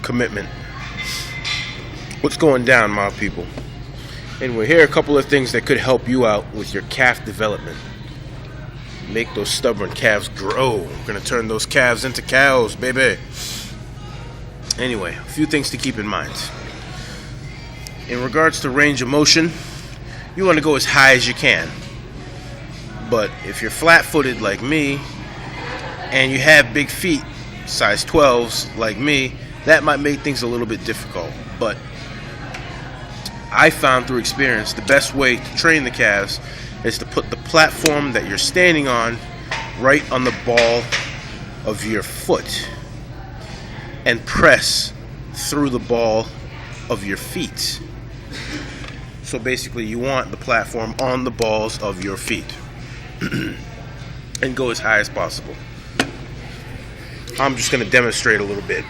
commitment. What's going down, my people? Anyway, here are a couple of things that could help you out with your calf development. Make those stubborn calves grow. We're going to turn those calves into cows, baby. Anyway, a few things to keep in mind. In regards to range of motion, you want to go as high as you can. But if you're flat-footed like me, and you have big feet, size 12s like me, that might make things a little bit difficult. But I found through experience the best way to train the calves is to put the platform that you're standing on right on the ball of your foot and press through the ball of your feet. So basically you want the platform on the balls of your feet and go as high as possible. I'm just going to demonstrate a little bit.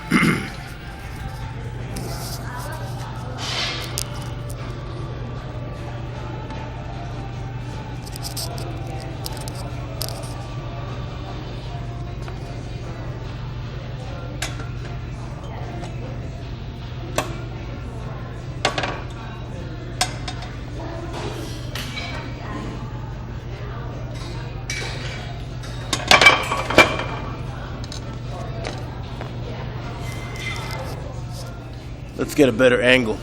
Let's get a better angle.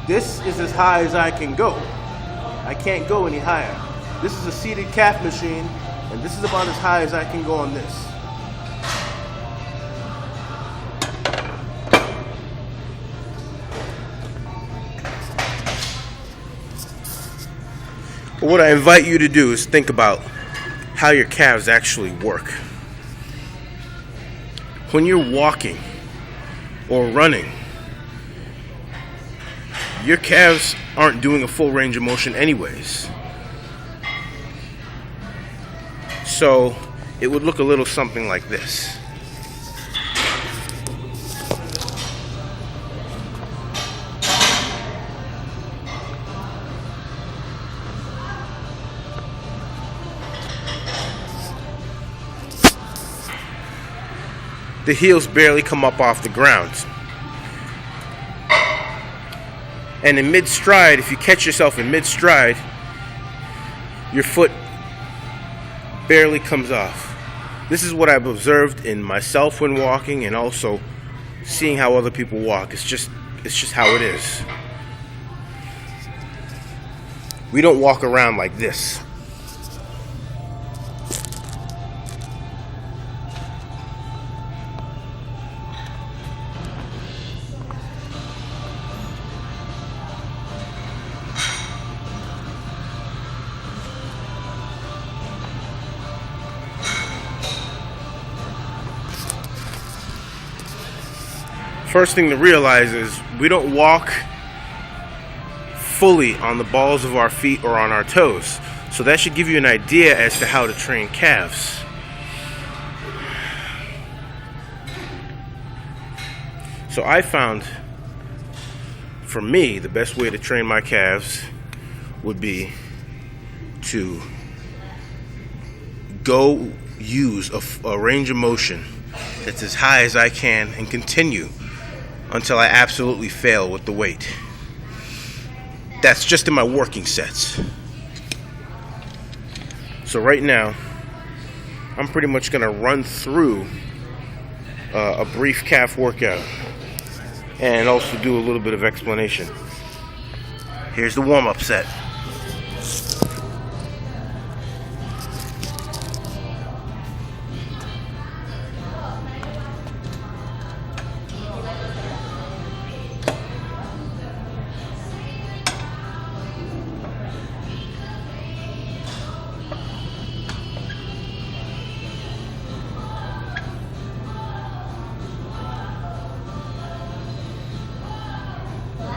This is as high as I can go. I can't go any higher. This is a seated calf machine, and this is about as high as I can go on this. But what I invite you to do is think about how your calves actually work. When you're walking or running, your calves aren't doing a full range of motion anyways. So it would look a little something like this. The heels barely come up off the ground. And in mid-stride, if you catch yourself in mid-stride, your foot barely comes off. This is what I've observed in myself when walking, and also seeing how other people walk. It's just how it is. We don't walk around like this. First thing to realize is we don't walk fully on the balls of our feet or on our toes. So that should give you an idea as to how to train calves. So I found, for me, the best way to train my calves would be to go use a range of motion that's as high as I can and continue until I absolutely fail with the weight. That's just in my working sets. So right now, I'm pretty much going to run through a brief calf workout and also do a little bit of explanation. Here's the warm-up set.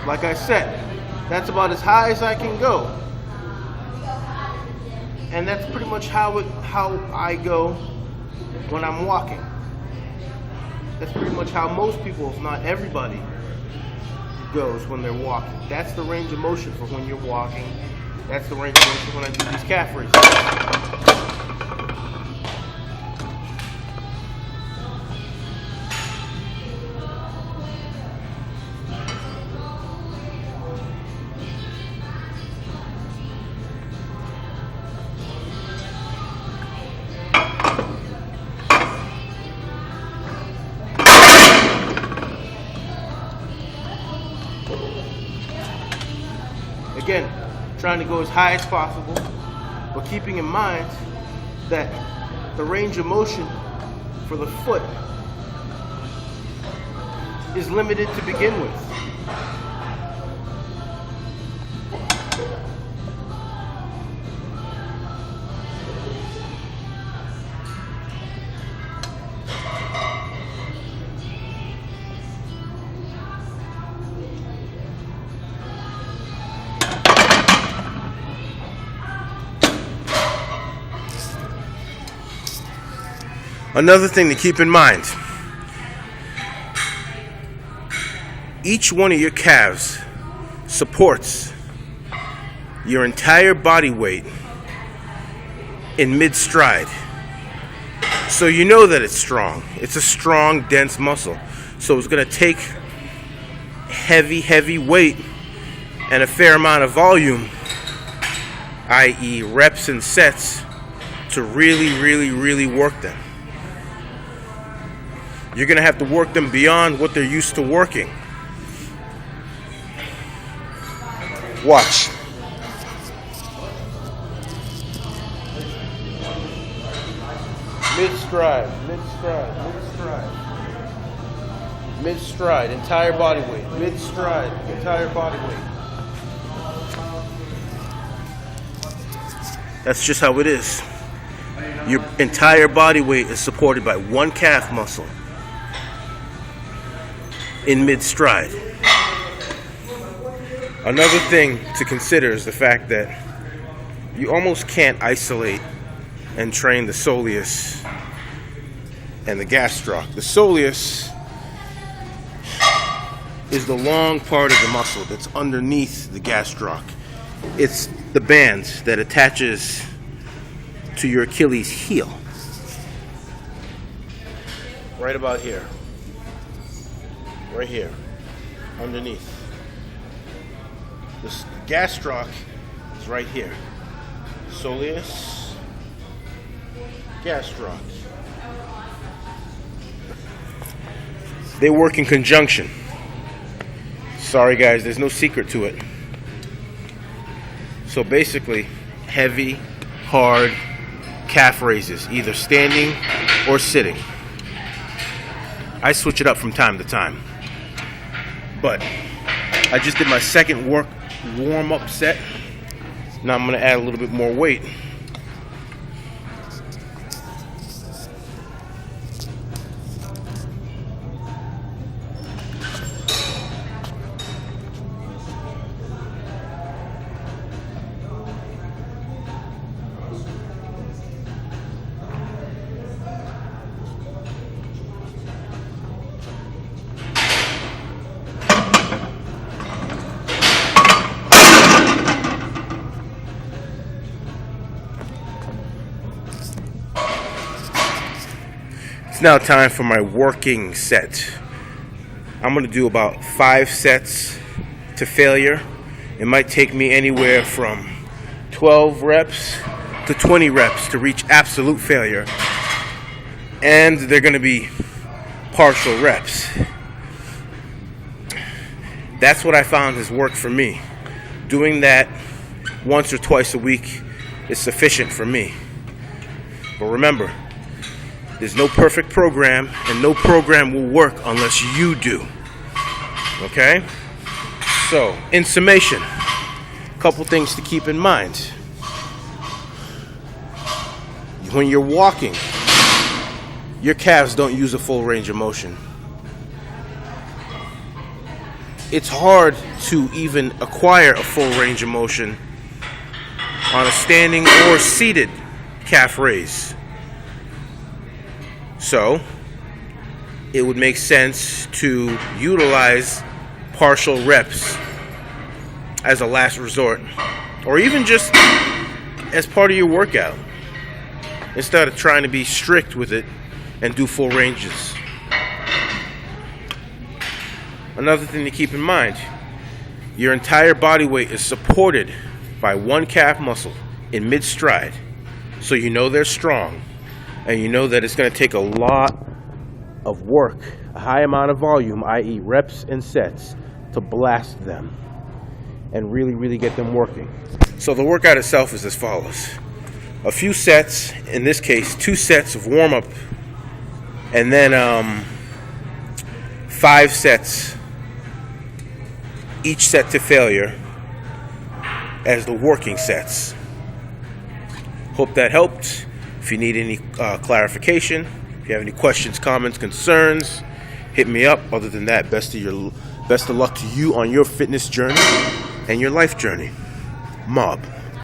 Like I said, that's about as high as I can go. And that's pretty much how I go when I'm walking. That's pretty much how most people, if not everybody, goes when they're walking. That's the range of motion for when you're walking. That's the range of motion when I do these calf raises. Again, trying to go as high as possible, but keeping in mind that the range of motion for the foot is limited to begin with. Another thing to keep in mind, each one of your calves supports your entire body weight in mid-stride. So you know that it's strong. It's a strong, dense muscle. So it's going to take heavy weight and a fair amount of volume, i.e. reps and sets, to really work them. You're going to have to work them beyond what they're used to working. Watch. Mid-stride, entire body weight. Mid-stride, entire body weight. That's just how it is. Your entire body weight is supported by one calf muscle in mid-stride. Another thing to consider is the fact that you almost can't isolate and train the soleus and the gastroc. The soleus is the long part of the muscle that's underneath the gastroc. It's the band that attaches to your Achilles heel. Right about here. Right here. Underneath. The gastroc is right here. Soleus, gastroc. They work in conjunction. Sorry guys, there's no secret to it. So basically, heavy, hard calf raises, either standing or sitting. I switch it up from time to time. But I just did my second warm-up set. Now I'm going to add a little bit more weight. It's now time for my working set. I'm going to do about 5 sets to failure. It might take me anywhere from 12 reps to 20 reps to reach absolute failure. And they're going to be partial reps. That's what I found has worked for me. Doing that once or twice a week is sufficient for me. But remember, there's no perfect program, and no program will work unless you do. Okay? So, in summation, a couple things to keep in mind. When you're walking, your calves don't use a full range of motion. It's hard to even acquire a full range of motion on a standing or seated calf raise. So it would make sense to utilize partial reps as a last resort, or even just as part of your workout, instead of trying to be strict with it and do full ranges. Another thing to keep in mind, your entire body weight is supported by one calf muscle in mid-stride, so you know they're strong, and you know that it's going to take a lot of work, a high amount of volume, i.e. reps and sets, to blast them and really get them working. So the workout itself is as follows: a few sets, in this case 2 sets of warm-up, and then 5 sets, each set to failure, as the working sets. Hope that helped. If you need any clarification, if you have any questions, comments, concerns, hit me up. Other than that, best of luck to you on your fitness journey and your life journey. Mob.